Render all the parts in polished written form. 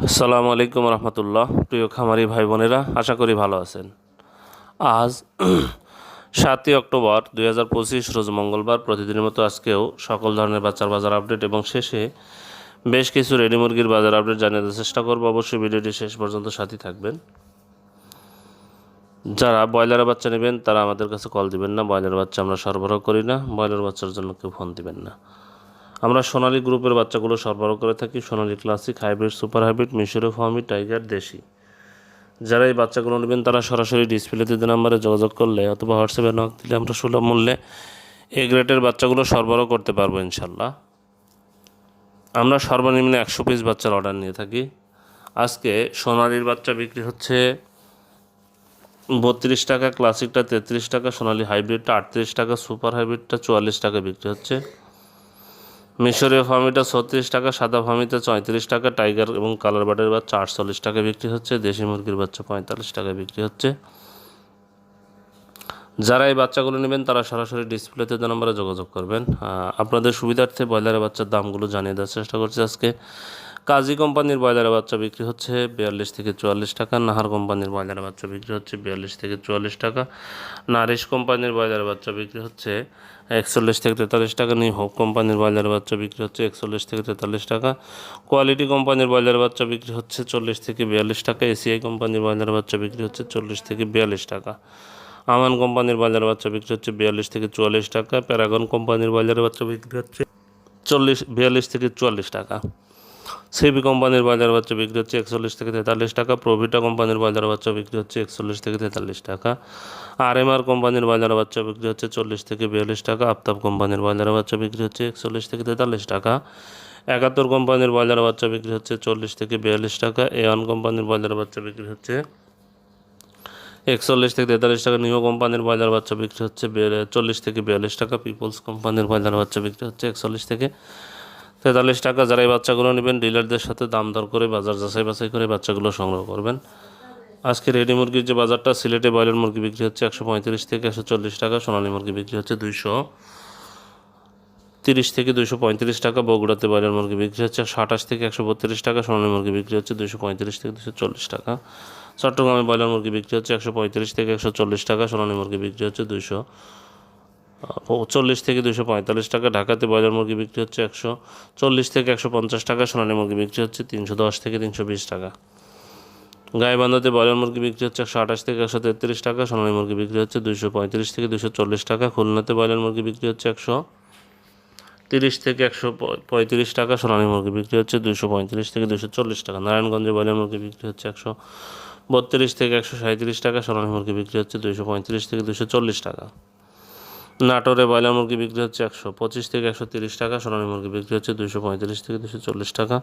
আসসালামু আলাইকুম রহমতুল্লাহ। প্রিয় খামারি ভাই বোনেরা, আশা করি ভালো আছেন। আজ 7ই অক্টোবর 2025 রোজ মঙ্গলবার। প্রতিদিনের মতো আজকেও সকল ধরনের বাচ্চার বাজার আপডেট এবং শেষে বেশ কিছু রেডি মুরগির বাজার আপডেট জানিয়ে দেওয়ার চেষ্টা করব। অবশ্যই ভিডিওটি শেষ পর্যন্ত সাথী থাকবেন। যারা ব্রয়লারের বাচ্চা নেবেন তারা আমাদের কাছে কল দিবেন না, ব্রয়লার বাচ্চা আমরা সরবরাহ করি না, ব্রয়লার বাচ্চার জন্য কেউ ফোন দিবেন না। আমরা সোনালী গ্রুপের বাচ্চাগুলো সরবরাহ করে থাকি। সোনালী ক্লাসিক, হাইব্রিড, সুপার হাইব্রিড, মিশরীয় ফার্মি, টাইগার, দেশি। যারা এই বাচ্চাগুলো নেবেন তারা সরাসরি ডিসপ্লেতে যে নাম্বারে যোগাযোগ করলে অথবা হোয়াটসঅ্যাপে নক দিলে আমরা সুলভ মূল্যে এ গ্রেডের বাচ্চাগুলো সরবরাহ করতে পারবো ইনশাল্লাহ। আমরা সর্বনিম্ন 100 পিস বাচ্চার অর্ডার নিয়ে থাকি। আজকে সোনালির বাচ্চা বিক্রি হচ্ছে 32 টাকা, ক্লাসিকটা 33 টাকা, সোনালি হাইব্রিডটা 38 টাকা, সুপার হাইব্রিডটা 44 টাকা বিক্রি হচ্ছে। মিশরীয় ফার্মিটা 36 টাকা, সাদা ফার্মিতে 34 টাকা, টাইগার এবং কালার বার্ডের বাচ্চা 48 টাকা বিক্রি হচ্ছে, দেশি মুরগির বাচ্চা 45 টাকা বিক্রি হচ্ছে। যারা এই বাচ্চাগুলো নেবেন তারা সরাসরি ডিসপ্লেতে যে নম্বরে যোগাযোগ করবেন। আপনাদের সুবিধার্থে ব্রয়লারের বাচ্চার দামগুলো জানিয়ে দেওয়ার চেষ্টা করছি। আজকে কাজী কোম্পানির ব্রয়লারের বাচ্চা বিক্রি হচ্ছে 42 থেকে 44 টাকা, নাহার কোম্পানির ব্রয়লারের বাচ্চা বিক্রি হচ্ছে 42 থেকে 44 টাকা, নারিশ কোম্পানির ব্রয়লারের বাচ্চা বিক্রি হচ্ছে 41 থেকে 43 টাকা, নিউ হোপ কোম্পানির ব্রয়লারের বাচ্চা বিক্রি হচ্ছে 41 থেকে 43 টাকা, কোয়ালিটি কোম্পানির ব্রয়লারের বাচ্চা বিক্রি হচ্ছে 40 থেকে 42 টাকা, এসিআই কোম্পানির ব্রয়লারের বাচ্চা বিক্রি হচ্ছে 40 থেকে 42 টাকা, আমান কোম্পানির ব্রয়লারের বাচ্চা বিক্রি হচ্ছে 42 থেকে 44 টাকা, প্যারাগন কোম্পানির ব্রয়লারের বাচ্চা বিক্রি হচ্ছে 42 থেকে 44 টাকা, সিবি কোম্পানির ব্রয়লার বাচ্চা বিক্রি হচ্ছে 41 থেকে 43 টাকা, প্রভিটা কোম্পানির ব্রয়লার বাচ্চা বিক্রি হচ্ছে 41 থেকে 43 টাকা, আরএমআর কোম্পানির ব্রয়লার বাচ্চা বিক্রি হচ্ছে 40 থেকে 42 টাকা, আফতাব কোম্পানির ব্রয়লার বাচ্চা বিক্রি হচ্ছে 41 থেকে 43 টাকা, 71 কোম্পানির ব্রয়লার বাচ্চা বিক্রি হচ্ছে 40 থেকে 42 টাকা, এওয়ান কোম্পানির ব্রয়লার বাচ্চা বিক্রি হচ্ছে 41 থেকে 43 টাকা, নিউ কোম্পানির ব্রয়লার বাচ্চা বিক্রি হচ্ছে 40 থেকে 42 টাকা, পিপলস কোম্পানির ব্রয়লার বাচ্চা বিক্রি হচ্ছে 41 থেকে 43 টাকা। যারা এই বাচ্চাগুলো নেবেন ডিলারদের সাথে দাম দর করে বাজার যাচাই বাছাই করে বাচ্চাগুলো সংগ্রহ করবেন। আজকে রেডি মুরগির যে বাজারটা, সিলেটে ব্রয়লার মুরগি বিক্রি হচ্ছে 135 থেকে 140 টাকা, সোনালী মুরগি বিক্রি হচ্ছে 230 থেকে 235 টাকা, বগুড়াতে ব্রয়লার মুরগি বিক্রি হচ্ছে 128 থেকে 132 টাকা, সোনালী মুরগি বিক্রি হচ্ছে 235 থেকে 240 টাকা, চট্টগ্রামে ব্রয়লার মুরগি বিক্রি হচ্ছে 135 থেকে 140 টাকা, সোনালী মুরগি বিক্রি হচ্ছে 240 থেকে 245 টাকা, ঢাকাতে ব্রয়লার মুরগি বিক্রি হচ্ছে 140 থেকে 150 টাকা, সোনালী মুরগি বিক্রি হচ্ছে 310 থেকে 320 টাকা, গাইবান্ধাতে ব্রয়লার মুরগি বিক্রি হচ্ছে 128 থেকে 133 টাকা, সোনালী মুরগি বিক্রি হচ্ছে 235 থেকে 240 টাকা, খুলনাতে ব্রয়লার মুরগি বিক্রি হচ্ছে 130 থেকে 135 টাকা, সোনালী মুরগি বিক্রি হচ্ছে 235 থেকে 240 টাকা, নারায়ণগঞ্জে ব্রয়লার মুরগি বিক্রি হচ্ছে 132 থেকে 137 টাকা, সোনালী মুরগি বিক্রি হচ্ছে 235 থেকে 240 টাকা, নাটোরে ব্রয়লার মুরগি বিক্রি হচ্ছে 125 থেকে 130 টাকা, সোনালী মুরগি বিক্রি হচ্ছে 235 থেকে 240 টাকা,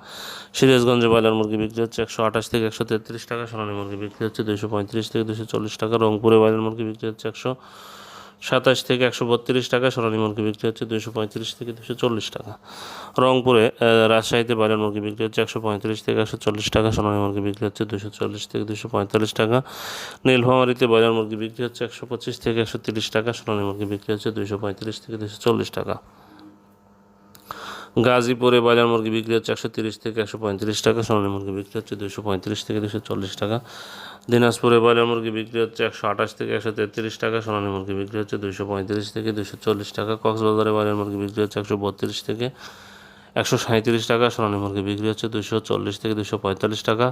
সিরাজগঞ্জে ব্রয়লার মুরগি বিক্রি হচ্ছে 128 থেকে 133 টাকা, সোনালী মুরগি বিক্রি হচ্ছে 235 থেকে 240 টাকা, রংপুরে ব্রয়লার মুরগি বিক্রি হচ্ছে 127 থেকে 132 টাকা, সোনালী মুরগি বিক্রি হচ্ছে 235 থেকে 240 টাকা, রংপুরে রাজশাহীতে ব্রয়লার মুরগি বিক্রি হচ্ছে 135 থেকে 140 টাকা, সোনালী মুরগি বিক্রি হচ্ছে 240 থেকে 245 টাকা, নীলফামারীতে ব্রয়লার মুরগি বিক্রি হচ্ছে 125 থেকে 130 টাকা, সোনালী মুরগি বিক্রি হচ্ছে 235 থেকে 240 টাকা, গাজীপুরে ব্রয়লার মুরগি বিক্রি হচ্ছে 130 থেকে 135 টাকা, সোনালী মুরগি বিক্রি হচ্ছে 235 থেকে 240 টাকা, দিনাজপুরে ব্রয়লার মুরগি বিক্রি হচ্ছে 128 থেকে 133 টাকা, সোনালী মুরগি বিক্রি হচ্ছে 235 থেকে 240 টাকা, কক্সবাজারে ব্রয়লার মুরগি বিক্রি হচ্ছে 132 থেকে 137 টাকা, সোনালী মুরগি বিক্রি হচ্ছে 240 থেকে 245 টাকা,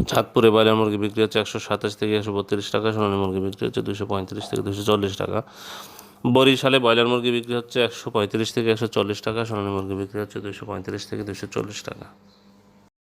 চাঁদপুরে ব্রয়লার মুরগি বিক্রি হচ্ছে 127 থেকে 132 টাকা, সোনালী মুরগি বিক্রি হচ্ছে 235 থেকে 240 টাকা, বরিশালে ব্রয়লার মুরগি বিক্রি হচ্ছে 135 থেকে 140 টাকা, সোনালী মুরগি বিক্রি হচ্ছে 235 থেকে 240 টাকা।